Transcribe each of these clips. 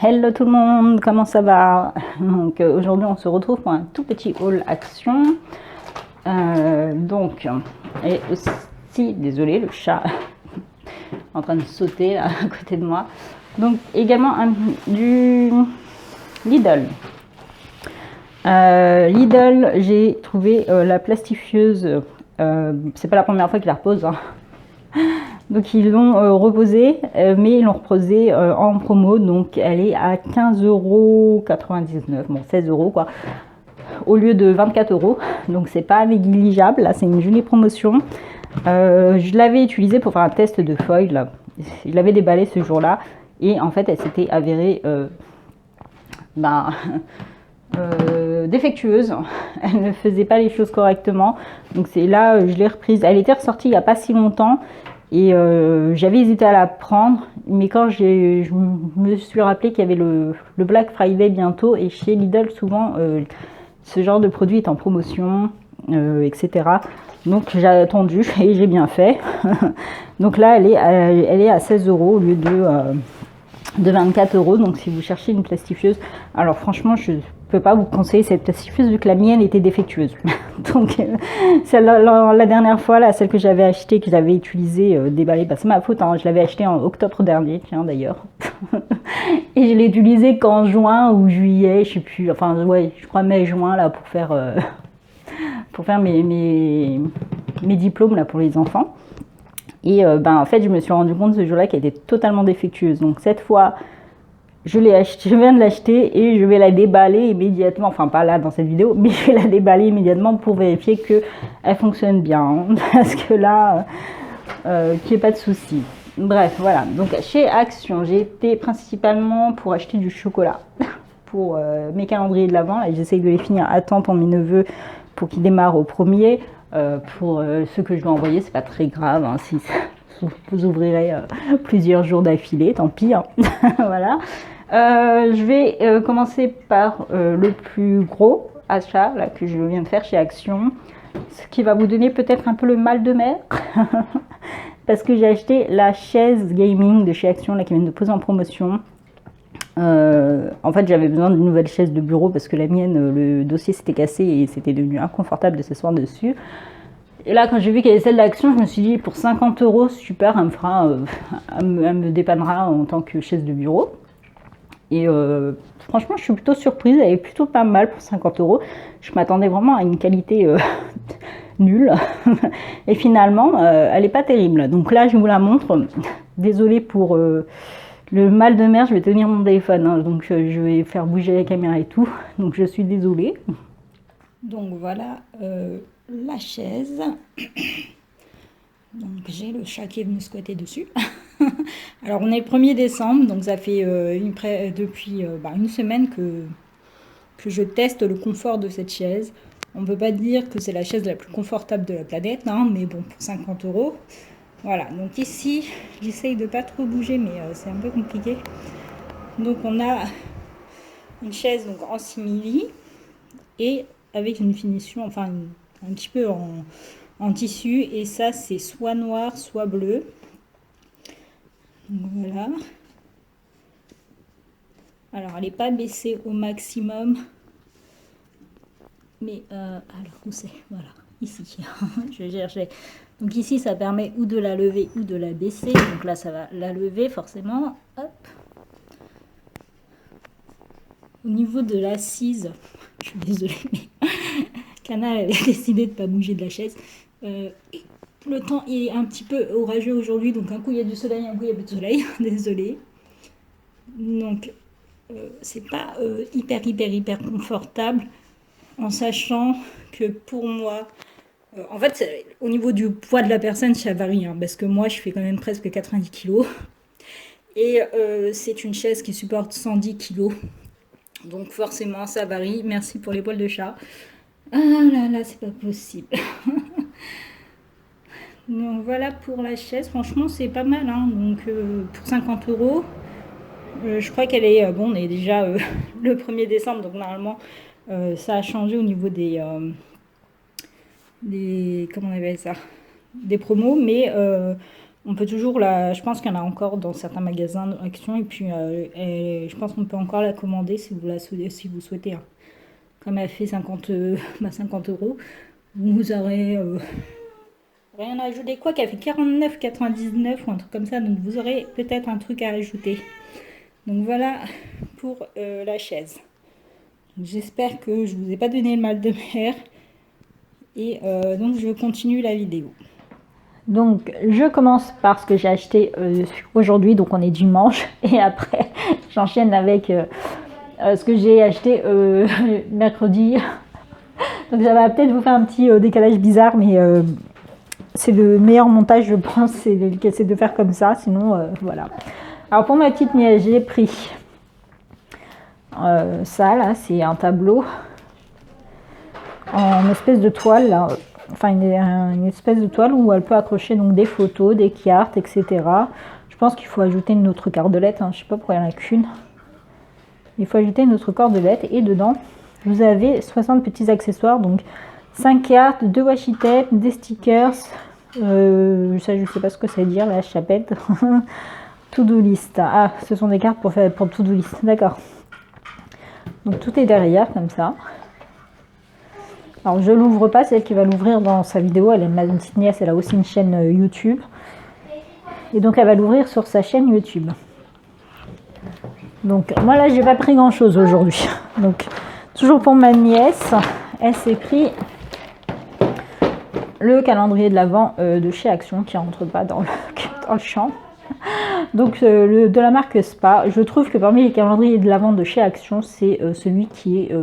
Hello tout le monde, comment ça va? Donc aujourd'hui on se retrouve pour un tout petit haul action. Et aussi, désolé, le chat en train de sauter là, à côté de moi. Donc également du Lidl. Lidl, j'ai trouvé la plastifieuse. C'est pas la première fois qu'il la repose, hein. Donc ils l'ont reposée, mais ils l'ont reposée en promo, donc elle est à 15,99 €, bon 16 € quoi, au lieu de 24 €, donc c'est pas négligeable, là c'est une jolie promotion. Je l'avais utilisée pour faire un test de foil, je l'avais déballée ce jour-là, et en fait elle s'était avérée défectueuse, elle ne faisait pas les choses correctement, donc c'est là je l'ai reprise, elle était ressortie il n'y a pas si longtemps, et j'avais hésité à la prendre, mais quand je me suis rappelé qu'il y avait le Black Friday bientôt, et chez Lidl souvent ce genre de produit est en promotion, etc. Donc j'ai attendu et j'ai bien fait. Donc là elle est à 16 € au lieu de 24 €. Donc si vous cherchez une plastifieuse, alors franchement je peux pas vous conseiller cette plastifieuse vu que la mienne était défectueuse. Donc la dernière fois, là, celle que j'avais achetée, que j'avais utilisée, déballée, bah, c'est ma faute, hein, je l'avais achetée en octobre dernier, tiens d'ailleurs. Et je l'ai utilisée qu'en juin ou juillet, je sais plus, enfin ouais, je crois mai-juin là pour faire mes diplômes là pour les enfants. Et en fait, je me suis rendu compte ce jour-là qu'elle était totalement défectueuse. Donc cette fois, je viens de l'acheter et je vais la déballer immédiatement, enfin pas là dans cette vidéo, mais je vais la déballer immédiatement pour vérifier qu'elle fonctionne bien, parce que là, qu'il n'y ait pas de souci. Bref, voilà, donc chez Action, j'ai été principalement pour acheter du chocolat pour mes calendriers de l'Avent, et j'essaye de les finir à temps pour mes neveux, pour qu'ils démarrent au premier. Pour ceux que je vais envoyer, c'est pas très grave, hein, si vous ouvrirez plusieurs jours d'affilée, tant pis, hein. Voilà. Je vais commencer par le plus gros achat là, que je viens de faire chez Action, ce qui va vous donner peut-être un peu le mal de mer, parce que j'ai acheté la chaise gaming de chez Action là, qui vient de poser en promotion. En fait, j'avais besoin d'une nouvelle chaise de bureau parce que la mienne, le dossier s'était cassé et c'était devenu inconfortable de s'asseoir dessus. Et là, quand j'ai vu qu'il y avait celle d'Action, je me suis dit, pour 50 €, super, elle me dépannera en tant que chaise de bureau. Et franchement, je suis plutôt surprise, elle est plutôt pas mal pour 50 €. Je m'attendais vraiment à une qualité nulle. Et finalement, elle n'est pas terrible. Donc là, je vous la montre. Désolée pour le mal de mer, je vais tenir mon téléphone, hein, donc je vais faire bouger la caméra et tout. Donc je suis désolée. Donc voilà la chaise. Donc j'ai le chat qui est venu squatter dessus. Alors on est le 1er décembre, donc ça fait depuis une semaine que je teste le confort de cette chaise. On ne peut pas dire que c'est la chaise la plus confortable de la planète, hein, mais bon, pour 50 €. Voilà, donc ici, j'essaye de pas trop bouger, mais c'est un peu compliqué. Donc on a une chaise donc, en simili et avec une finition, enfin un petit peu en tissu, et ça c'est soit noir, soit bleu. Donc, voilà. Alors elle n'est pas baissée au maximum, mais alors où c'est? Voilà, ici. Je cherchais. Donc ici ça permet ou de la lever ou de la baisser. Donc là ça va la lever forcément. Hop. Au niveau de l'assise, je suis désolée, mais Cana avait décidé de ne pas bouger de la chaise. Le temps est un petit peu orageux aujourd'hui, donc un coup il y a du soleil, un coup il n'y a plus de soleil. Désolée. Donc c'est pas hyper confortable, en sachant que pour moi, en fait au niveau du poids de la personne ça varie, hein, parce que moi je fais quand même presque 90 kg et c'est une chaise qui supporte 110 kg, donc forcément ça varie. Merci pour les poils de chat. Ah là là, c'est pas possible. Donc voilà pour la chaise, franchement c'est pas mal, hein. Donc pour 50 €, je crois qu'elle est bon, on est déjà le 1er décembre, donc normalement ça a changé au niveau des comment on appelle ça, des promos, mais On peut toujours je pense qu'il y en a encore dans certains magasins d'Action et puis je pense qu'on peut encore la commander si vous si vous souhaitez, hein. Comme elle fait 50 €, vous aurez rien à ajouter. Quoi qu'elle fait 49,99 ou un truc comme ça, donc vous aurez peut-être un truc à ajouter. Donc voilà pour la chaise. J'espère que je vous ai pas donné le mal de mer. Et donc je continue la vidéo. Donc je commence par ce que j'ai acheté aujourd'hui, donc on est dimanche, et après j'enchaîne avec ce que j'ai acheté mercredi. Donc ça va peut-être vous faire un petit décalage bizarre, mais c'est le meilleur montage, je pense, c'est de faire comme ça, sinon voilà. Alors pour ma petite nièce, j'ai pris ça là, c'est un tableau en espèce de toile là. Enfin une espèce de toile où elle peut accrocher donc des photos, des cartes, etc. Je pense qu'il faut ajouter une autre cordelette, hein. Je sais pas pourquoi il n'y en a qu'une. Il faut ajouter une autre cordelette et dedans vous avez 60 petits accessoires, donc 5 cartes, 2 washi tape, des stickers, ça je sais pas ce que ça veut dire, la chapette. To-do list. Ah, ce sont des cartes pour to-do list, d'accord. Donc tout est derrière comme ça. Alors je l'ouvre pas, c'est elle qui va l'ouvrir dans sa vidéo. Elle est ma petite nièce, elle a aussi une chaîne YouTube. Et donc elle va l'ouvrir sur sa chaîne YouTube. Donc moi là j'ai pas pris grand chose aujourd'hui. Donc toujours pour ma nièce, elle s'est pris le calendrier de l'Avent de chez Action qui rentre pas dans le champ. Donc de la marque Spa. Je trouve que parmi les calendriers de l'Avent de chez Action, c'est celui qui est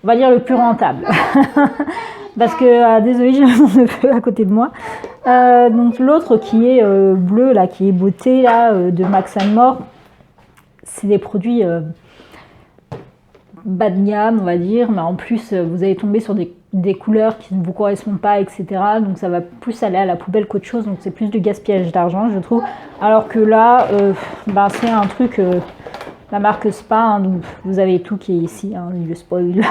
on va dire le plus rentable. Parce que désolé, j'ai mon neveu à côté de moi. Donc l'autre qui est bleu là, qui est beauté là, de Max & More, c'est des produits bas de gamme, on va dire, mais en plus vous allez tomber sur des couleurs qui ne vous correspondent pas, etc. Donc ça va plus aller à la poubelle qu'autre chose, donc c'est plus du gaspillage d'argent, je trouve. Alors que là, c'est un truc, la marque Spa, hein, donc vous avez tout qui est ici, hein, le spoil.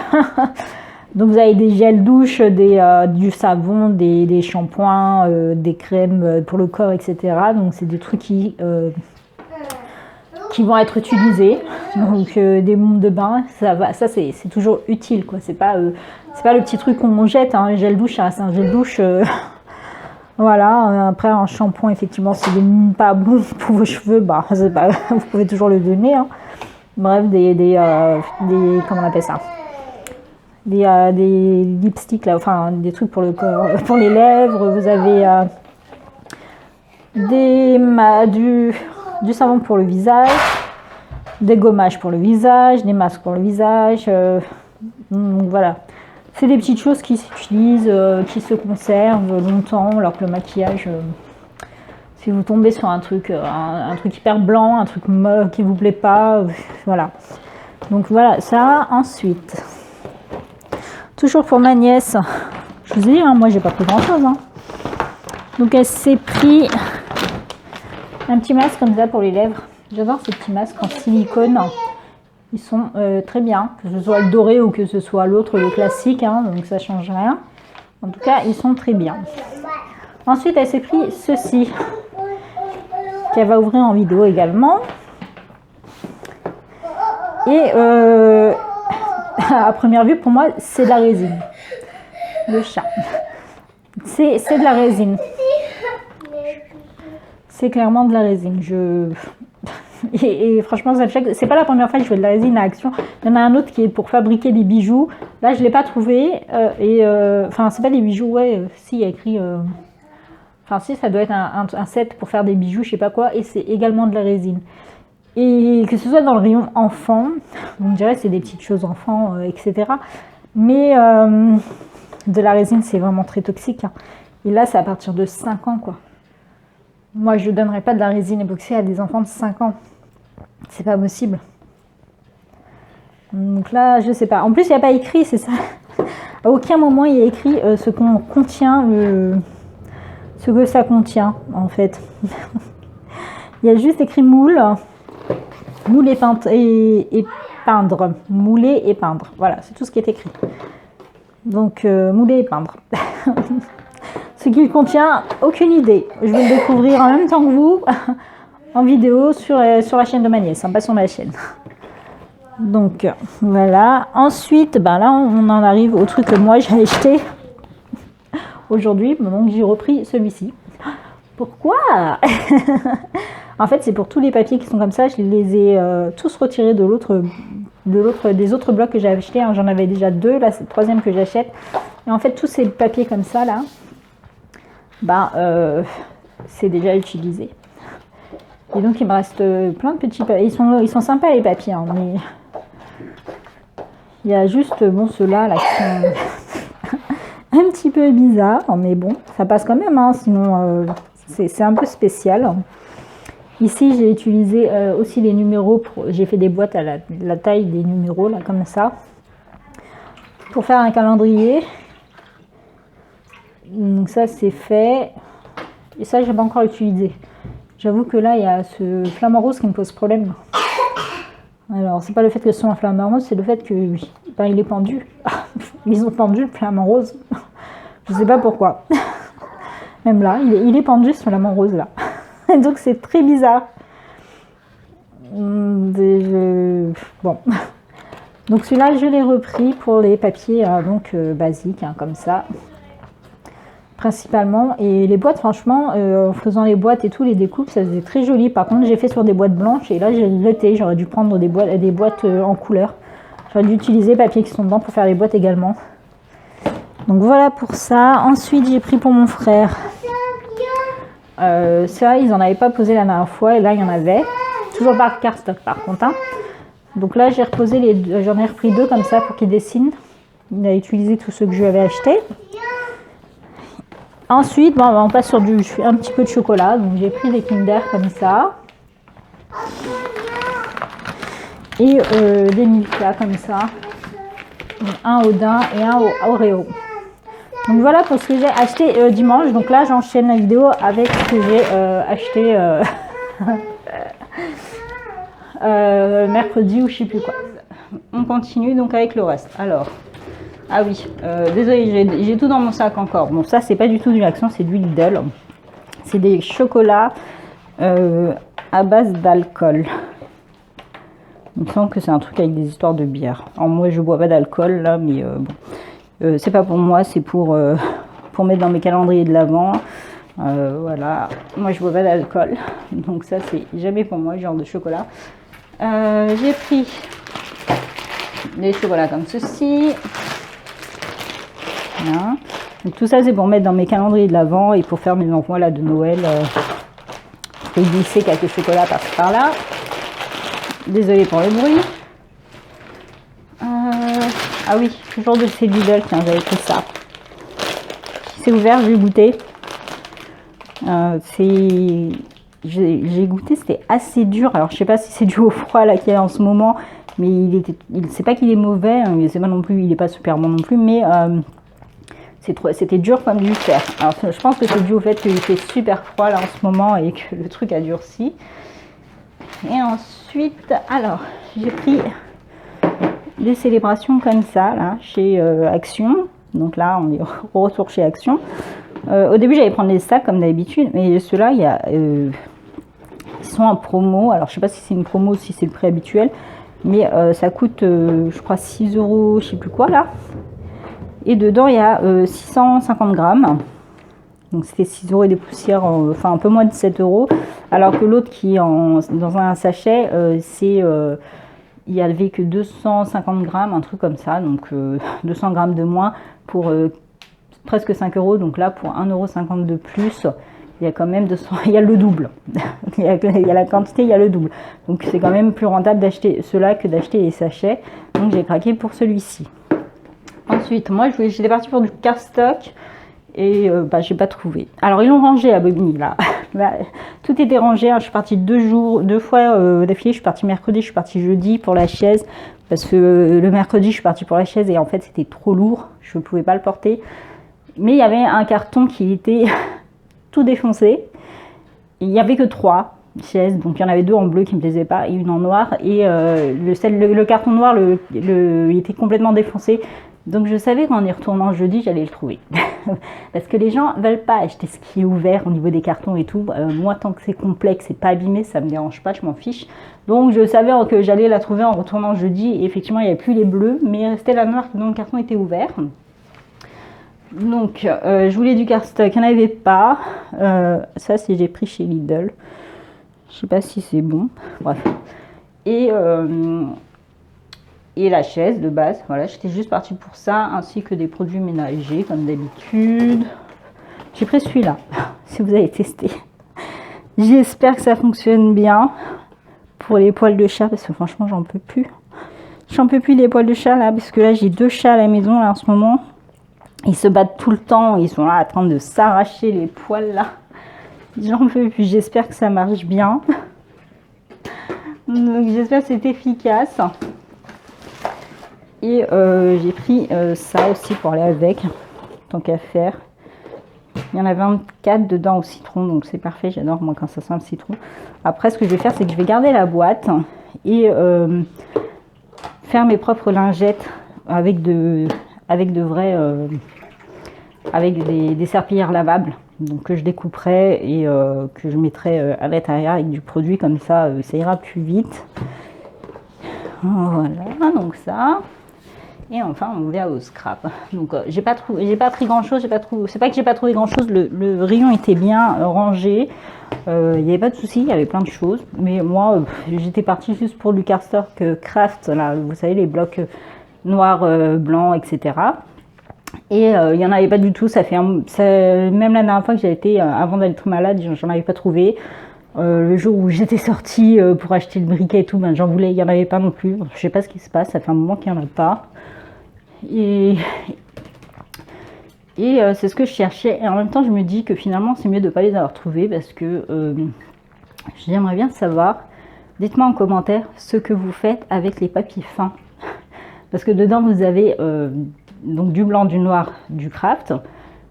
Donc vous avez des gels douche, du savon, des shampoings, des crèmes pour le corps, etc. Donc c'est des trucs qui vont être utilisés. Donc des bombes de bain, ça c'est toujours utile, quoi. C'est pas le petit truc qu'on jette, hein. Un gel douche, ça reste un gel douche. Voilà. Après un shampoing, effectivement, c'est pas bon pour vos cheveux, c'est pas, vous pouvez toujours le donner, hein. Bref, comment on appelle ça, des lipsticks là, enfin des trucs pour le corps, pour les lèvres. Vous avez du savon pour le visage, des gommages pour le visage, des masques pour le visage. Voilà, c'est des petites choses qui s'utilisent, qui se conservent longtemps, alors que le maquillage, si vous tombez sur un truc hyper blanc, un truc qui vous plaît pas, voilà. Donc voilà ça. Ensuite, toujours pour ma nièce, je vous ai dit, hein, moi j'ai pas pris grand chose, hein. Donc elle s'est pris un petit masque comme ça pour les lèvres. J'adore ces petits masques en silicone. Ils sont très bien, que ce soit le doré ou que ce soit l'autre, le classique, hein, donc ça change rien. En tout cas, ils sont très bien. Ensuite, elle s'est pris ceci, qu'elle va ouvrir en vidéo également. Et à première vue, pour moi, c'est de la résine. Le chat. C'est de la résine. C'est clairement de la résine. Et franchement, c'est pas la première fois que je fais de la résine à Action. Il y en a un autre qui est pour fabriquer des bijoux. Là, je l'ai pas trouvé. Enfin, c'est pas des bijoux, ouais. Si, il y a écrit. Enfin, si, ça doit être un set pour faire des bijoux, je sais pas quoi. Et c'est également de la résine. Et que ce soit dans le rayon enfant, on dirait que c'est des petites choses enfants, etc. Mais de la résine, c'est vraiment très toxique, hein. Et là, c'est à partir de 5 ans, quoi. Moi, je ne donnerais pas de la résine époxy à des enfants de 5 ans. C'est pas possible. Donc là, je sais pas. En plus, il n'y a pas écrit, c'est ça. À aucun moment, il y a écrit ce qu'on contient, ce que ça contient, en fait. Il y a juste écrit moule et peindre. Mouler et peindre. Voilà, c'est tout ce qui est écrit. Donc, mouler et peindre. Ce qu'il contient, aucune idée. Je vais le découvrir en même temps que vous, en vidéo sur la chaîne de ma nièce, pas sur ma chaîne. Donc voilà. Ensuite, ben là, on en arrive au truc que moi j'ai acheté aujourd'hui. Donc j'ai repris celui-ci. Pourquoi? En fait, c'est pour tous les papiers qui sont comme ça. Je les ai tous retirés des autres blocs que j'ai achetés. Hein. J'en avais déjà 2. Là, c'est le 3e que j'achète. Et en fait, tous ces papiers comme ça, là, c'est déjà utilisé. Et donc, il me reste plein de petits papiers. Ils sont sympas, les papiers, hein, mais il y a juste, bon, ceux-là, là, qui sont un petit peu bizarres. Mais bon, ça passe quand même, hein, sinon, c'est un peu spécial. Ici, j'ai utilisé aussi les numéros. J'ai fait des boîtes à la taille des numéros, là, comme ça, pour faire un calendrier. Donc ça, c'est fait. Et ça, je n'ai pas encore utilisé. J'avoue que là, il y a ce flamant rose qui me pose problème. Alors, c'est pas le fait que ce soit un flamant rose, c'est le fait que il est pendu. Ils ont pendu le flamant rose. Je sais pas pourquoi. Même là, il est pendu ce flamant rose là. Donc c'est très bizarre. Bon. Donc celui-là, je l'ai repris pour les papiers basiques, hein, comme ça. Principalement. Et les boîtes, franchement, en faisant les boîtes et tout, les découpes, ça faisait très joli. Par contre, j'ai fait sur des boîtes blanches et là, j'ai regretté. J'aurais dû prendre des boîtes en couleur. J'aurais dû utiliser les papiers qui sont dedans pour faire les boîtes également. Donc voilà pour ça. Ensuite, j'ai pris pour mon frère. Ça, ils n'en avaient pas posé la dernière fois et là, il y en avait. Toujours par cardstock par contre. Hein. Donc là, j'ai reposé j'en ai repris 2 comme ça pour qu'il dessine. Il a utilisé tous ceux que je lui avais achetés. Ensuite, on passe sur un petit peu de chocolat. Donc j'ai pris des Kinder comme ça. Et des Milka comme ça. Donc, un au daim et un au Oreo. Donc voilà pour ce que j'ai acheté dimanche. Donc là, j'enchaîne la vidéo avec ce que j'ai acheté mercredi ou je sais plus quoi. On continue donc avec le reste. Alors, ah oui, désolé, j'ai tout dans mon sac encore. Bon, ça, c'est pas du tout du Action, c'est du Lidl. C'est des chocolats à base d'alcool. Il me semble que c'est un truc avec des histoires de bière. Alors moi, je bois pas d'alcool là, mais bon. C'est pas pour moi, c'est pour mettre dans mes calendriers de l'Avent. Voilà, moi je bois pas d'alcool, donc ça c'est jamais pour moi, genre de chocolat. J'ai pris des chocolats comme ceci. Voilà. Donc tout ça c'est pour mettre dans mes calendriers de l'Avent et pour faire mes envois là de Noël. Et glisser quelques chocolats par-ci par-là. Désolée pour le bruit. Ah oui, toujours de ces Lidl, tiens, j'avais pris ça. C'est ouvert, j'ai goûté. J'ai goûté, c'était assez dur. Alors je sais pas si c'est dû au froid là qu'il y a en ce moment, mais c'est pas qu'il est mauvais, hein, mais c'est pas non plus, il est pas super bon non plus, mais c'était dur comme du fer. Alors je pense que c'est dû au fait qu'il fait super froid là en ce moment et que le truc a durci. Et ensuite, alors j'ai pris des célébrations comme ça là chez Action. Donc là on est au retour chez Action. Au début j'allais prendre les sacs comme d'habitude, mais ceux-là ils sont en promo. Alors je sais pas si c'est une promo ou si c'est le prix habituel, mais ça coûte je crois 6 €, je sais plus quoi là. Et dedans il y a 650 grammes. Donc c'était 6 € et des poussières, enfin un peu moins de 7 €. Alors que l'autre qui est dans un sachet, il n'y avait que 250 grammes, un truc comme ça. Donc 200 grammes de moins pour presque 5 €. Donc là, pour 1,50 € de plus, il y a quand même 200, il y a le double. il y a la quantité, il y a le double. Donc c'est quand même plus rentable d'acheter cela que d'acheter les sachets. Donc j'ai craqué pour celui-ci. Ensuite, moi j'étais partie pour du cardstock. Et j'ai pas trouvé. Alors ils l'ont rangé à Bobigny là. Tout était rangé. Hein. Je suis partie 2 fois d'affilée. Je suis partie mercredi, je suis partie jeudi pour la chaise. Parce que le mercredi je suis partie pour la chaise et en fait c'était trop lourd. Je ne pouvais pas le porter. Mais il y avait un carton qui était tout défoncé. Il n'y avait que 3 chaises. Donc il y en avait 2 en bleu qui ne me plaisaient pas et une en noir. Et le carton noir il était complètement défoncé. Donc je savais qu'en y retournant jeudi, j'allais le trouver. Parce que les gens veulent pas acheter ce qui est ouvert au niveau des cartons et tout. Moi, tant que c'est complexe et pas abîmé, ça me dérange pas, je m'en fiche. Donc je savais que j'allais la trouver en retournant jeudi. Et effectivement, il n'y avait plus les bleus, mais il restait la noire dont le carton était ouvert. Donc je voulais du cardstock, il n'y en avait pas. Ça, c'est j'ai pris chez Lidl. Je sais pas si c'est bon. Bref. Et la chaise de base, voilà, j'étais juste partie pour ça, ainsi que des produits ménagers comme d'habitude. J'ai pris celui-là, si vous avez testé. J'espère que ça fonctionne bien pour les poils de chat, parce que franchement j'en peux plus. J'en peux plus des poils de chat là, parce que là j'ai 2 chats à la maison là en ce moment. Ils se battent tout le temps, ils sont là en train de s'arracher les poils là. J'en peux plus, j'espère que ça marche bien. Donc j'espère que c'est efficace. Et j'ai pris ça aussi pour aller avec, tant qu'à faire. Il y en a 24 dedans au citron, donc c'est parfait, j'adore moi quand ça sent le citron. Après, ce que je vais faire, c'est que je vais garder la boîte et faire mes propres lingettes avec des serpillères lavables. Donc que je découperai et que je mettrai à l'intérieur avec du produit, comme ça, ça ira plus vite. Voilà, donc ça. Et enfin, on va au scrap. Donc, j'ai pas pris grand chose. C'est pas que j'ai pas trouvé grand chose. Le rayon était bien rangé. Il n'y avait pas de souci. Il y avait plein de choses. Mais moi, j'étais partie juste pour du cardstock craft. Là, vous savez, les blocs noirs, blancs, etc. Et il n'y en avait pas du tout. Même la dernière fois que j'ai été, avant d'être malade, j'en avais pas trouvé. Le jour où j'étais sortie pour acheter le briquet et tout, ben, j'en voulais, il n'y en avait pas non plus. Je sais pas ce qui se passe, ça fait un moment qu'il n'y en a pas. Et c'est ce que je cherchais. Et en même temps, je me dis que finalement, c'est mieux de ne pas les avoir trouvés parce que j'aimerais bien savoir. Dites-moi en commentaire ce que vous faites avec les papiers fins. Parce que dedans, vous avez donc du blanc, du noir, du craft.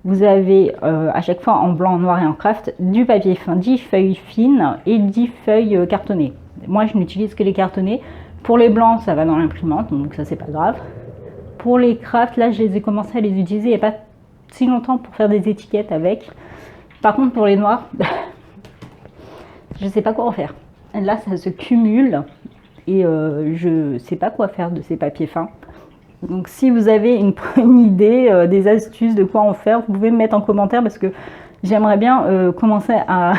Vous avez à chaque fois en blanc, noir et en craft du papier fin, 10 feuilles fines et 10 feuilles cartonnées. Moi, je n'utilise que les cartonnés. Pour les blancs, ça va dans l'imprimante, donc ça, c'est pas grave. Pour les crafts, là, je les ai commencé à les utiliser il n'y a pas si longtemps pour faire des étiquettes avec. Par contre, pour les noirs, je ne sais pas quoi en faire. Là, ça se cumule et je ne sais pas quoi faire de ces papiers fins. Donc, si vous avez une idée, des astuces de quoi en faire, vous pouvez me mettre en commentaire parce que j'aimerais bien commencer à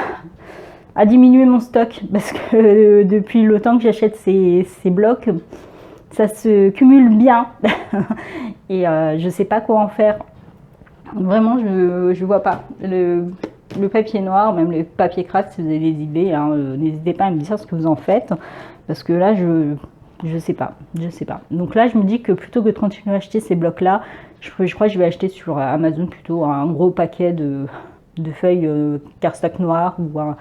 diminuer mon stock parce que depuis le temps que j'achète ces blocs, ça se cumule bien et je sais pas quoi en faire. Vraiment, je vois pas. Le papier noir, même le papier craft, si vous avez des idées, hein, n'hésitez pas à me dire ce que vous en faites. Parce que là, je sais pas. Donc là, je me dis que plutôt que de continuer à acheter ces blocs-là, je crois que je vais acheter sur Amazon plutôt un gros paquet de feuilles cardstock noir ou un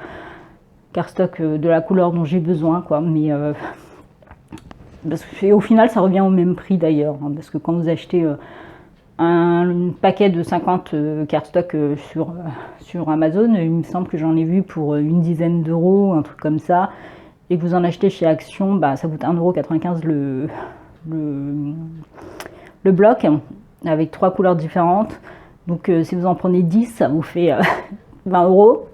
cardstock de la couleur dont j'ai besoin, quoi. Mais parce que au final, ça revient au même prix d'ailleurs. Hein, parce que quand vous achetez un paquet de 50 cardstock sur Amazon, il me semble que j'en ai vu pour une dizaine d'euros, un truc comme ça. Et que vous en achetez chez Action, bah, ça coûte 1,95 € le bloc, avec 3 couleurs différentes. Donc si vous en prenez 10, ça vous fait 20 €.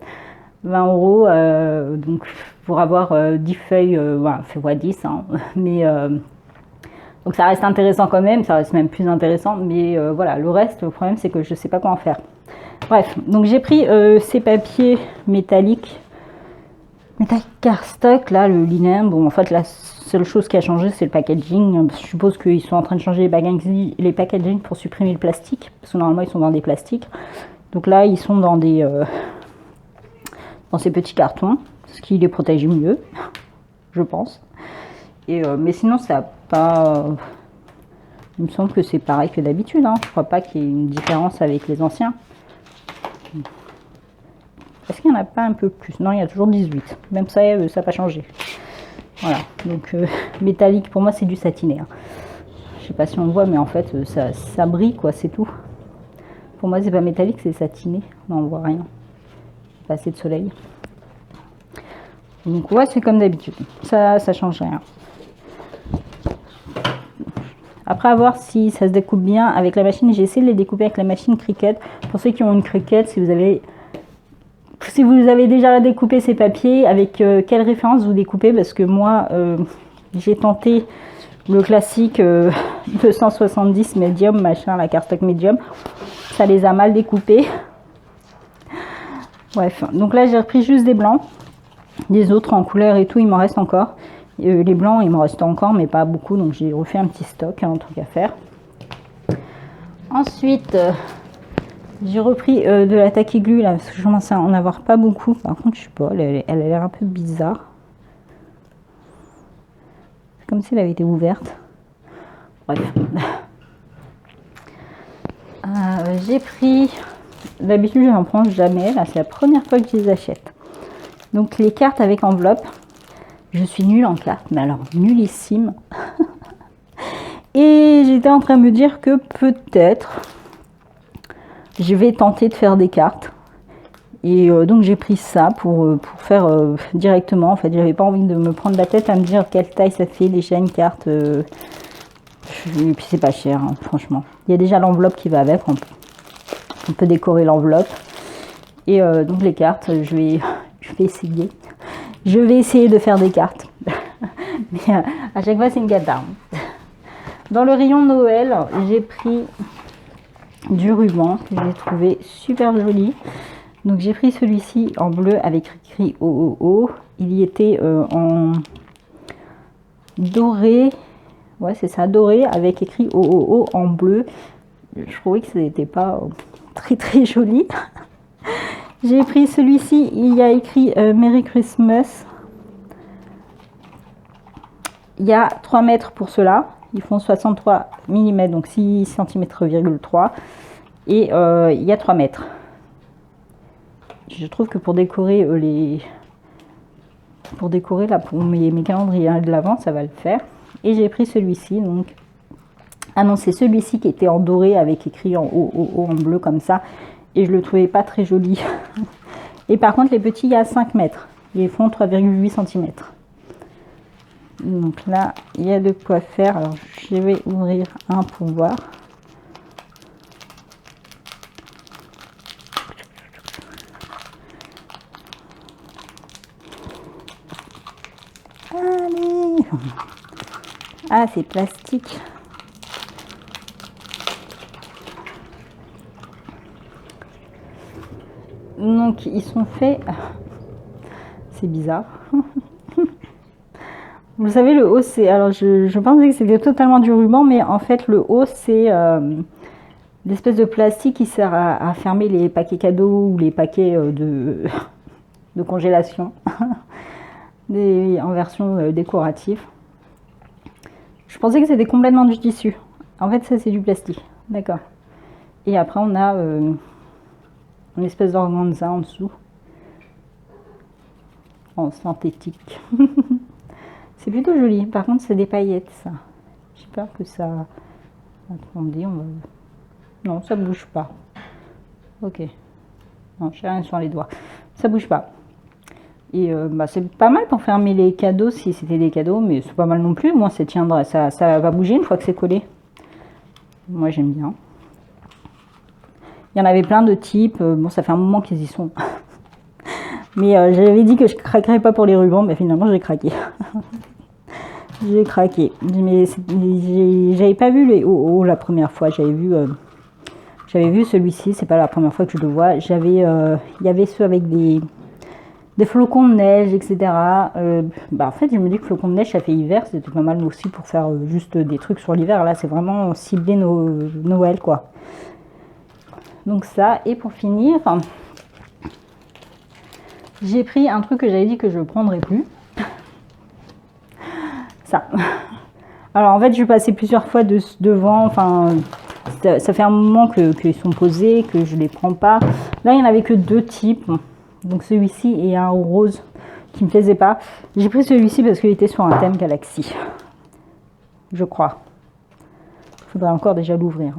20 €, donc pour avoir 10 feuilles, voilà, fait x 10, hein, mais donc ça reste intéressant quand même, ça reste même plus intéressant, mais voilà, le reste, le problème c'est que je sais pas quoi en faire. Bref, donc j'ai pris ces papiers métalliques cardstock, là, le linen. Bon, en fait, la seule chose qui a changé, c'est le packaging. Je suppose qu'ils sont en train de changer les packaging pour supprimer le plastique, parce que normalement, ils sont dans des plastiques. Donc là, ils sont dans dans ces petits cartons, ce qui les protège mieux, je pense. Et, mais sinon, ça n'a pas... il me semble que c'est pareil que d'habitude. Hein. Je crois pas qu'il y ait une différence avec les anciens. Est-ce qu'il n'y en a pas un peu plus? Non, il y a toujours 18. Même ça, ça n'a pas changé. Voilà. Donc, métallique, pour moi, c'est du satiné. Hein. Je sais pas si on voit, mais en fait, ça brille, quoi, c'est tout. Pour moi, c'est pas métallique, c'est satiné. Non, on voit rien. Pas assez de soleil. Donc, ouais, c'est comme d'habitude. Ça change rien. Après, à voir si ça se découpe bien avec la machine. J'ai essayé de les découper avec la machine Cricut. Pour ceux qui ont une Cricut, si vous avez déjà découpé ces papiers, avec quelle référence vous découpez, parce que moi, j'ai tenté le classique 270 médium, machin, la cardstock médium. Ça les a mal découpés. Bref, donc là, j'ai repris juste des blancs. Des autres en couleur et tout, il m'en reste encore. Les blancs, il m'en reste encore, mais pas beaucoup, donc j'ai refait un petit stock, un truc à faire. Ensuite, j'ai repris de la tacky glue là, parce que je commence à en avoir pas beaucoup. Par contre, je sais pas, elle a l'air un peu bizarre. C'est comme si elle avait été ouverte. Bref. J'ai pris, d'habitude je n'en prends jamais, là c'est la première fois que je les achète. Donc les cartes avec enveloppe. Je suis nulle en cartes, mais alors nullissime. Et j'étais en train de me dire que peut-être je vais tenter de faire des cartes. Et donc j'ai pris ça pour faire directement. En fait, j'avais pas envie de me prendre la tête à me dire quelle taille ça fait déjà une carte. Et puis c'est pas cher, hein, franchement. Il y a déjà l'enveloppe qui va avec. On peut décorer l'enveloppe. Et donc les cartes, je vais essayer. Je vais essayer de faire des cartes. Mais à chaque fois, c'est une cata. Dans le rayon Noël, j'ai pris du ruban que j'ai trouvé super joli. Donc j'ai pris celui-ci en bleu avec écrit OOO. Il y était en doré. Ouais, c'est ça, doré avec écrit OOO en bleu. Je trouvais que ce n'était pas très très joli. J'ai pris celui-ci, il y a écrit Merry Christmas. Il y a 3 mètres pour cela. Ils font 63 mm, donc 6 cm,3. Et il y a 3 mètres. Je trouve que pour décorer là, pour mes calendriers de l'avant, ça va le faire. Et j'ai pris celui-ci, donc. Ah non, c'est celui-ci qui était en doré avec écrit en haut en bleu comme ça. Et je le trouvais pas très joli. Et par contre, les petits, il y a 5 mètres. Ils font 3,8 cm. Donc là, il y a de quoi faire. Alors, je vais ouvrir un pour voir. Allez! Ah, c'est plastique. Donc, ils sont faits... C'est bizarre. Vous savez, le haut, c'est... Alors, je pensais que c'était totalement du ruban, mais en fait, le haut, c'est l'espèce de plastique qui sert à fermer les paquets cadeaux ou les paquets de congélation en version décorative. Je pensais que c'était complètement du tissu. En fait, ça, c'est du plastique. D'accord. Et après, on a une espèce d'organza en dessous. En synthétique. C'est plutôt joli. Par contre, c'est des paillettes, ça. J'ai peur que ça... Attendez, on va... Non, ça bouge pas. Ok. Non, j'ai rien sur les doigts. Ça bouge pas. Et c'est pas mal pour fermer les cadeaux, si c'était des cadeaux, mais c'est pas mal non plus. Moi, ça tiendra, ça va bouger une fois que c'est collé. Moi, j'aime bien. Il y en avait plein de types. Bon, ça fait un moment qu'ils y sont. Mais j'avais dit que je craquerais pas pour les rubans, mais finalement, j'ai craqué. J'ai craqué. Mais j'avais pas vu les OO la première fois. J'avais vu celui-ci. C'est pas la première fois que je le vois. Il y avait ceux avec des flocons de neige, etc. En fait, je me dis que flocons de neige, ça fait hiver. C'était pas mal aussi pour faire juste des trucs sur l'hiver. Là, c'est vraiment ciblé Noël, quoi. Donc ça. Et pour finir, j'ai pris un truc que j'avais dit que je ne prendrais plus. Ça. Alors en fait, je passais plusieurs fois devant. Enfin, ça fait un moment qu'ils sont posés, que je les prends pas. Là, il n'y en avait que 2 types. Donc celui-ci et un rose qui me plaisait pas. J'ai pris celui-ci parce qu'il était sur un thème Galaxy. Je crois. Il faudrait encore déjà l'ouvrir.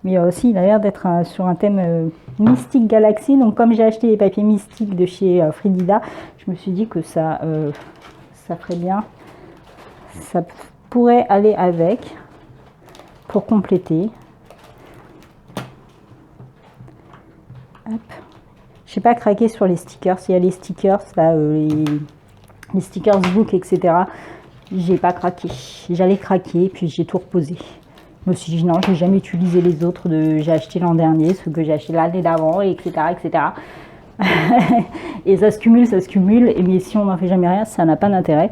Mais aussi, il a l'air d'être sur un thème Mystique Galaxy. Donc comme j'ai acheté les papiers mystiques de chez Fredida, je me suis dit que ça ferait bien. Ça pourrait aller avec. pour compléter. Hop. Je n'ai pas craqué sur les stickers. Il y a les stickers, là, les stickers book, etc. J'ai pas craqué. J'allais craquer, puis j'ai tout reposé. Je me suis dit non, j'ai jamais utilisé les autres. J'ai acheté l'an dernier, ceux que j'ai acheté l'année d'avant, etc., etc. Et ça se cumule. Et mais si on n'en fait jamais rien, ça n'a pas d'intérêt.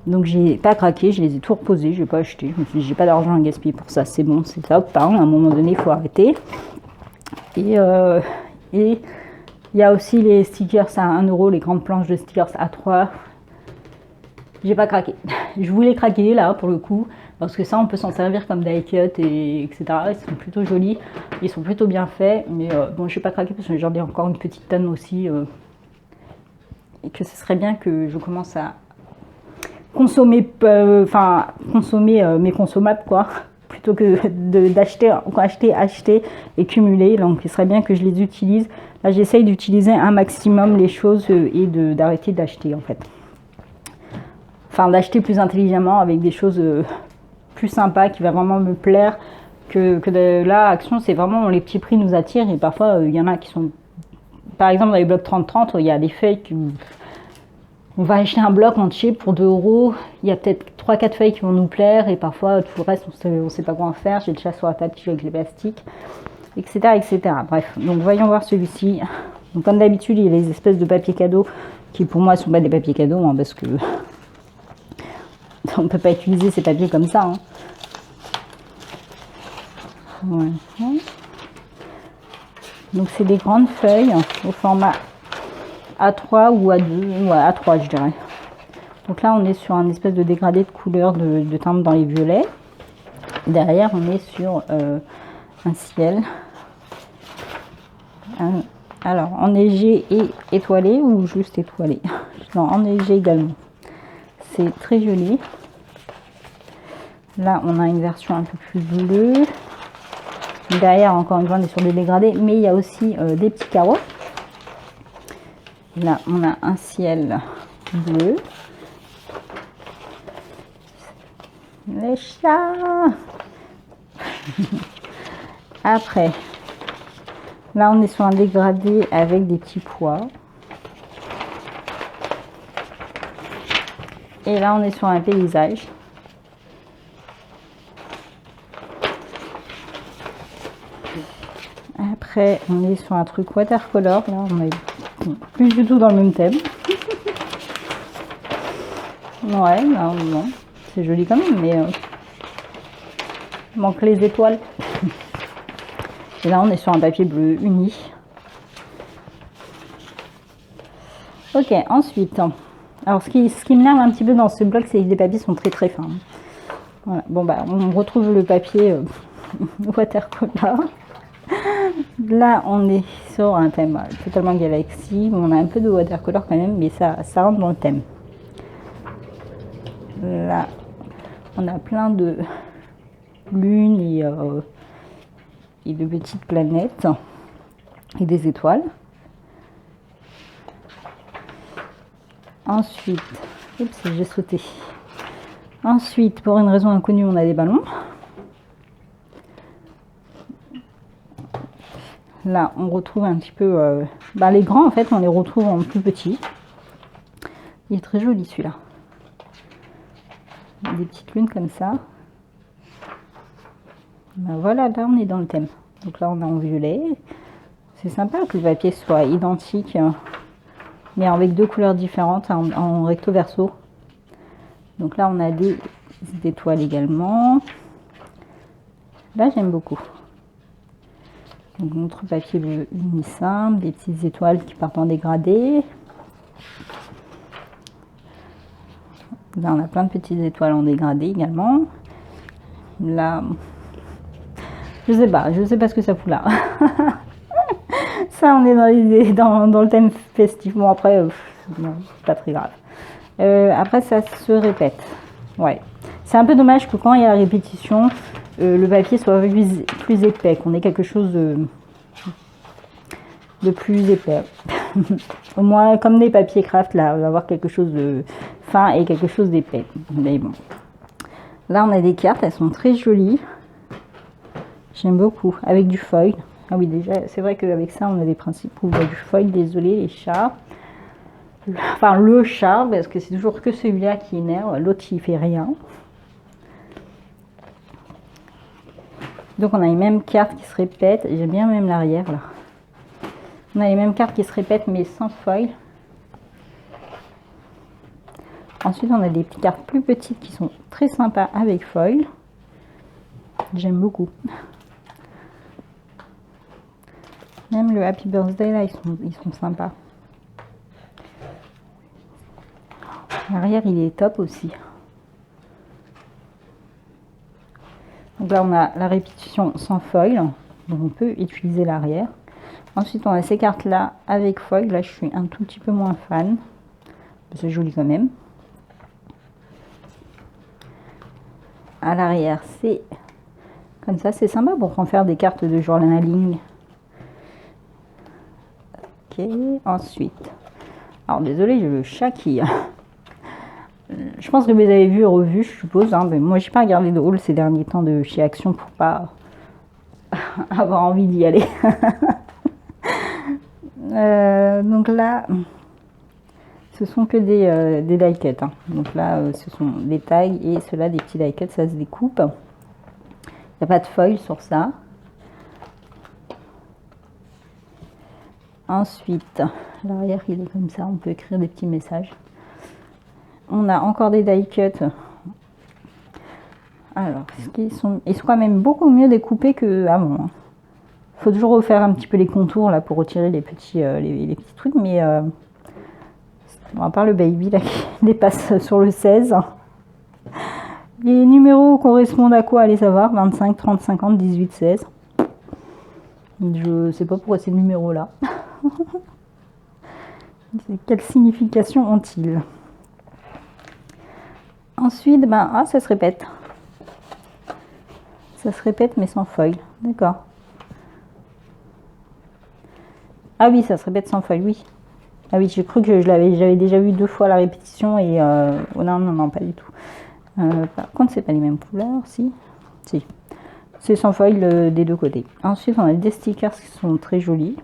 Donc j'ai pas craqué, je les ai tout reposés, j'ai pas acheté. Je me suis dit j'ai pas d'argent à gaspiller pour ça, c'est bon, c'est top. À un moment donné, il faut arrêter. Et il y a aussi les stickers à 1 €, les grandes planches de stickers à 3. J'ai pas craqué. Je voulais craquer là pour le coup, parce que ça on peut s'en servir comme die cut et etc. Ils sont plutôt jolis, ils sont plutôt bien faits, mais bon je vais pas craquer parce que j'en ai encore une petite tonne aussi et que ce serait bien que je commence à consommer, mes consommables quoi, plutôt que d'acheter et cumuler. Donc il serait bien que je les utilise. Là j'essaye d'utiliser un maximum les choses et d'arrêter d'acheter en fait. Enfin d'acheter plus intelligemment avec des choses plus sympas qui va vraiment me plaire que là Action c'est vraiment les petits prix nous attirent et parfois il y en a qui sont par exemple dans les blocs 30-30 il y a des feuilles qui on va acheter un bloc entier pour 2 €, il y a peut-être 3-4 feuilles qui vont nous plaire et parfois tout le reste on sait pas quoi en faire, j'ai le chat sur la table qui joue avec les plastiques, etc., etc. Bref, donc voyons voir celui-ci. Donc comme d'habitude il y a les espèces de papiers cadeaux qui pour moi ne sont pas des papiers cadeaux hein, parce que on ne peut pas utiliser ces papiers comme ça. Hein. Ouais. Donc c'est des grandes feuilles au format A3 ou A2, ou A3 je dirais. Donc là on est sur un espèce de dégradé de couleur de timbre dans les violets. Derrière on est sur un ciel. Alors enneigé et étoilé ou juste étoilé? Non, enneigé également. C'est très joli. Là, on a une version un peu plus bleue. Derrière, encore une fois, on est sur des dégradés, mais il y a aussi des petits carreaux. Là, on a un ciel bleu. Les chats. Après, là, on est sur un dégradé avec des petits pois. Et là, on est sur un paysage. Après, on est sur un truc watercolor. Là, on est plus du tout dans le même thème. Ouais, non, c'est joli quand même, mais il manque les étoiles. Et là, on est sur un papier bleu uni. Ok, ensuite, alors ce qui m'énerve un petit peu dans ce bloc, c'est que les papiers sont très très fins. Voilà. Bon, bah, on retrouve le papier watercolor. Là, on est sur un thème totalement galaxie. On a un peu de watercolor quand même, mais ça rentre dans le thème. Là, on a plein de lunes et de petites planètes et des étoiles. Ensuite, oups, j'ai sauté. Ensuite, pour une raison inconnue, on a des ballons. Là, on retrouve un petit peu... les grands, en fait, on les retrouve en plus petits. Il est très joli, celui-là. Des petites lunes comme ça. Ben voilà, là, on est dans le thème. Donc là, on est en violet. C'est sympa que le papier soit identique, mais avec deux couleurs différentes en recto verso. Donc là, on a des étoiles également. Là, j'aime beaucoup. Donc notre papier bleu uni simple, des petites étoiles qui partent en dégradé. Là on a plein de petites étoiles en dégradé également. Là, je sais pas ce que ça fout là. Ça on est dans le thème festif. Bon après, non, c'est pas très grave. Après ça se répète. Ouais. C'est un peu dommage que quand il y a la répétition, le papier soit plus épais, qu'on ait quelque chose de plus épais. Au moins, comme des papiers craft, là, on va avoir quelque chose de fin et quelque chose d'épais. Mais bon. Là, on a des cartes, elles sont très jolies. J'aime beaucoup, avec du foil. Ah oui, déjà, c'est vrai qu'avec ça, on a des principes où il y a du foil. Désolé, les chats. Enfin, le chat, parce que c'est toujours que celui-là qui énerve. L'autre, il fait rien. Donc, on a les mêmes cartes qui se répètent. J'aime bien même l'arrière, là. On a les mêmes cartes qui se répètent, mais sans foil. Ensuite, on a des petites cartes plus petites qui sont très sympas avec foil. J'aime beaucoup. Même le Happy Birthday, là, ils sont sympas. L'arrière, il est top aussi. Donc là, on a la répétition sans foil. Donc on peut utiliser l'arrière. Ensuite, on a ces cartes-là avec foil. Là, je suis un tout petit peu moins fan. C'est joli quand même. À l'arrière, c'est comme ça. C'est sympa pour en faire des cartes de journaling. Ok, ensuite. Alors, désolé, j'ai le chat qui... Je pense que vous les avez vus et revus, je suppose. Hein, mais moi, j'ai pas regardé de haul ces derniers temps de chez Action pour pas avoir envie d'y aller. Donc là, ce sont que des die cuts. Hein. Donc là, ce sont des tags et ceux-là, des petits die cuts, ça se découpe. Il n'y a pas de foil sur ça. Ensuite, l'arrière, il est comme ça. On peut écrire des petits messages. On a encore des die cuts. Alors, ils sont quand même beaucoup mieux découpés qu'avant. Hein. Faut toujours refaire un petit peu les contours là pour retirer les petits, les petits trucs, mais bon, à part le baby là qui dépasse sur le 16. Les numéros correspondent à quoi? Allez savoir, 25, 30, 50, 18, 16. Je sais pas pourquoi ces numéros là. Quelle signification ont-ils? Ensuite, ben, ah, ça se répète. Ça se répète mais sans foil. D'accord. Ah oui, ça se répète sans foil, oui. Ah oui, j'ai cru que j'avais déjà vu 2 fois la répétition et... Oh non, non, non, pas du tout. Par contre, c'est pas les mêmes couleurs, si. Si. C'est sans foil des deux côtés. Ensuite, on a des stickers qui sont très jolis.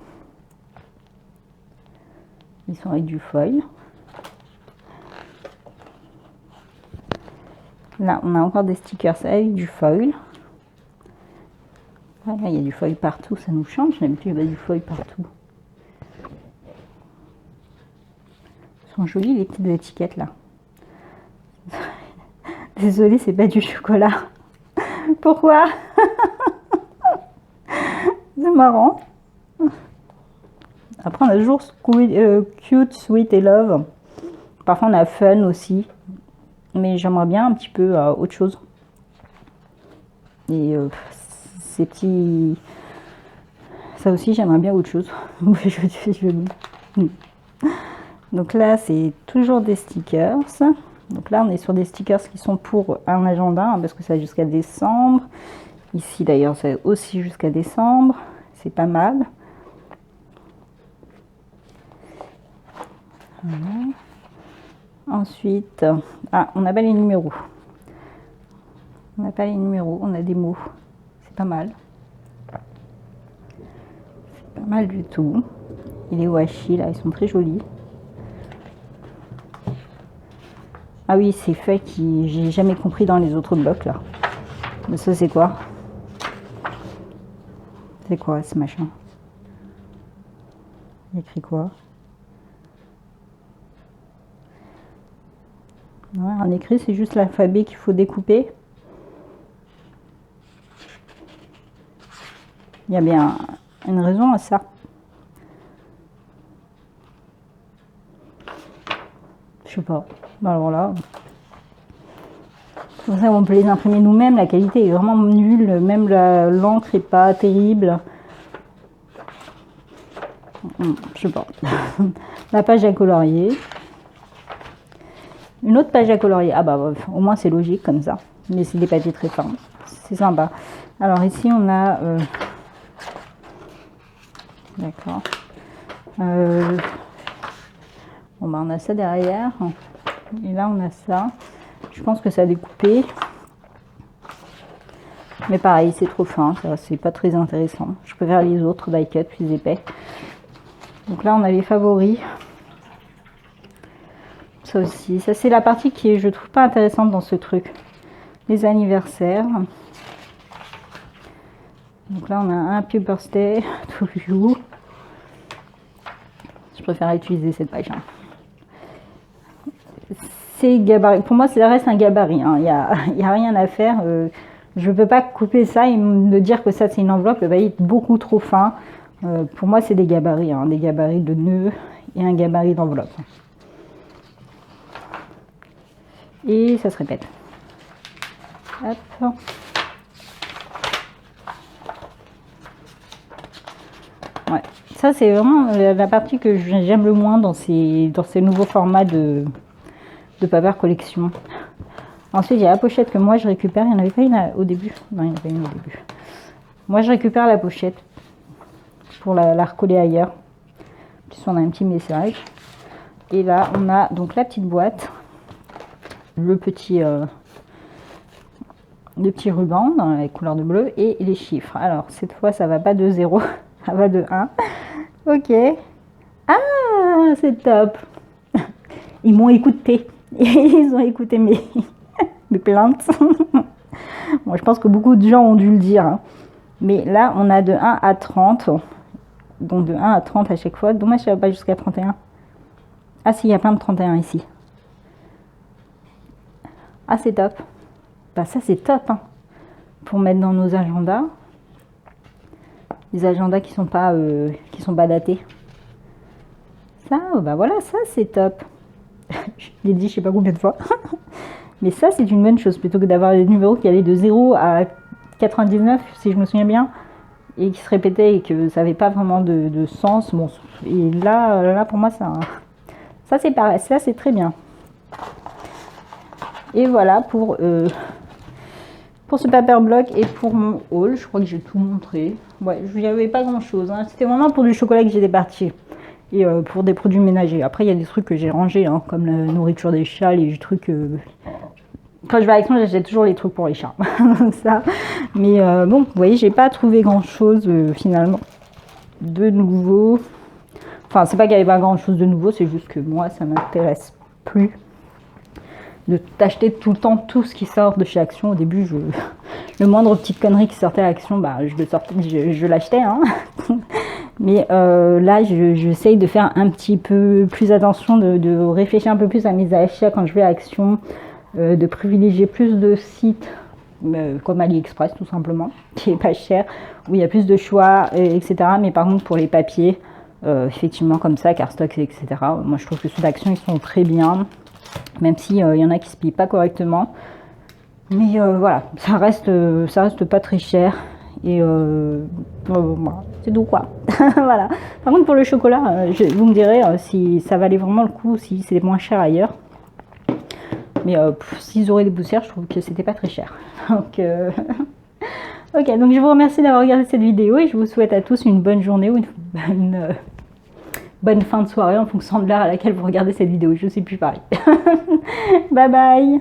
Ils sont avec du foil. Là, on a encore des stickers avec du foil. Voilà, il y a du foil partout, ça nous change. D'habitude, il y a du foil partout. Ils sont jolies les petites étiquettes là. Désolée, c'est pas du chocolat. Pourquoi? C'est marrant. Après, on a toujours cute, sweet et love. Parfois, on a fun aussi. Mais j'aimerais bien un petit peu autre chose. Et ces petits... Ça aussi, j'aimerais bien autre chose. Donc là, c'est toujours des stickers. Donc là, on est sur des stickers qui sont pour un agenda, hein, parce que ça jusqu'à décembre. Ici, d'ailleurs, c'est aussi jusqu'à décembre. C'est pas mal. Voilà. Ensuite, ah, on n'a pas les numéros. On n'a pas les numéros, on a des mots. C'est pas mal. C'est pas mal du tout. Et les washi, là, ils sont très jolis. Ah oui, ces feuilles qui j'ai jamais compris dans les autres blocs, là. Mais ça, c'est quoi? C'est quoi, ce machin? Il écrit quoi? Ouais, en écrit, c'est juste l'alphabet qu'il faut découper. Il y a bien une raison à ça. Je sais pas. Alors là, pour ça, on peut les imprimer nous-mêmes. La qualité est vraiment nulle. Même l'encre est pas terrible. Je sais pas. La page à colorier. Une autre page à colorier. Ah bah au moins c'est logique comme ça. Mais c'est des papiers très fins. C'est sympa. Alors ici on a... D'accord. Bon bah on a ça derrière. Et là on a ça. Je pense que ça a découpé. Mais pareil, c'est trop fin, c'est pas très intéressant. Je préfère les autres die cut plus épais. Donc là, on a les favoris. Ça aussi, ça c'est la partie qui est, je trouve, pas intéressante dans ce truc. Les anniversaires. Donc là, on a un Happy Birthday to you. Je préfère utiliser cette page. Hein. C'est gabarit. Pour moi, ça reste un gabarit. Hein. Il y a rien à faire. Je ne peux pas couper ça et me dire que ça, c'est une enveloppe. Elle va être beaucoup trop fin. Pour moi, c'est des gabarits. Hein. Des gabarits de nœuds et un gabarit d'enveloppe. Et ça se répète. Hop. Ouais. Ça, c'est vraiment la partie que j'aime le moins dans ces nouveaux formats de paper collection. Ensuite, il y a la pochette que moi je récupère. Il n'y en avait pas une au début. Non, il n'y en avait pas une au début. Moi, je récupère la pochette pour la recoller ailleurs. En plus, on a un petit message. Et là, on a donc la petite boîte, le petit ruban dans les couleurs de bleu et les chiffres. Alors, cette fois, ça va pas de 0, ça va de 1. Ok. Ah, c'est top. Ils m'ont écouté. Ils ont écouté mes plaintes. Bon, je pense que beaucoup de gens ont dû le dire. Hein. Mais là, on a de 1 à 30. Donc de 1 à 30 à chaque fois. Dommage, ça ne va pas jusqu'à 31. Ah si, il y a plein de 31 ici. Ah, c'est top. Bah ça, c'est top. Hein. Pour mettre dans nos agendas. Les agendas qui sont pas datés. Ça, bah voilà, ça, c'est top. Je l'ai dit, je sais pas combien de fois. Mais ça, c'est une bonne chose. Plutôt que d'avoir des numéros qui allaient de 0 à 99, si je me souviens bien. Et qui se répétaient et que ça n'avait pas vraiment de sens. Bon, et là pour moi, ça c'est pareil. Ça, c'est très bien. Et voilà pour ce paper block et pour mon haul. Je crois que j'ai tout montré. Ouais, il n'y avait pas grand chose. Hein. C'était vraiment pour du chocolat que j'étais partie. Et pour des produits ménagers. Après, il y a des trucs que j'ai rangés, hein, comme la nourriture des chats, les trucs... Quand je vais à Action, j'achète toujours les trucs pour les chats. Ça. Mais bon, vous voyez, j'ai pas trouvé grand-chose finalement de nouveau. Enfin, c'est pas qu'il n'y avait pas grand-chose de nouveau, c'est juste que moi, ça m'intéresse plus de t'acheter tout le temps tout ce qui sort de chez Action. Au début, le moindre petite connerie qui sortait à Action, bah, je l'achetais. Hein. Mais là, j'essaye de faire un petit peu plus attention, de réfléchir un peu plus à mes achats quand je vais à Action, de privilégier plus de sites comme AliExpress tout simplement, qui est pas cher, où il y a plus de choix, etc. Mais par contre, pour les papiers, effectivement comme ça, Cardstock, etc. Moi, je trouve que ceux d'Action, ils sont très bien, même s'il y en a qui se plient pas correctement. Mais voilà, ça reste pas très cher. Et c'est tout quoi. Voilà. Par contre, pour le chocolat, vous me direz si ça valait vraiment le coup, si c'est moins cher ailleurs. Mais s'ils auraient des poussières, je trouve que c'était pas très cher. Donc, ok, donc je vous remercie d'avoir regardé cette vidéo et je vous souhaite à tous une bonne journée ou une bonne fin de soirée en fonction de l'heure à laquelle vous regardez cette vidéo. Je sais plus pareil. Bye bye.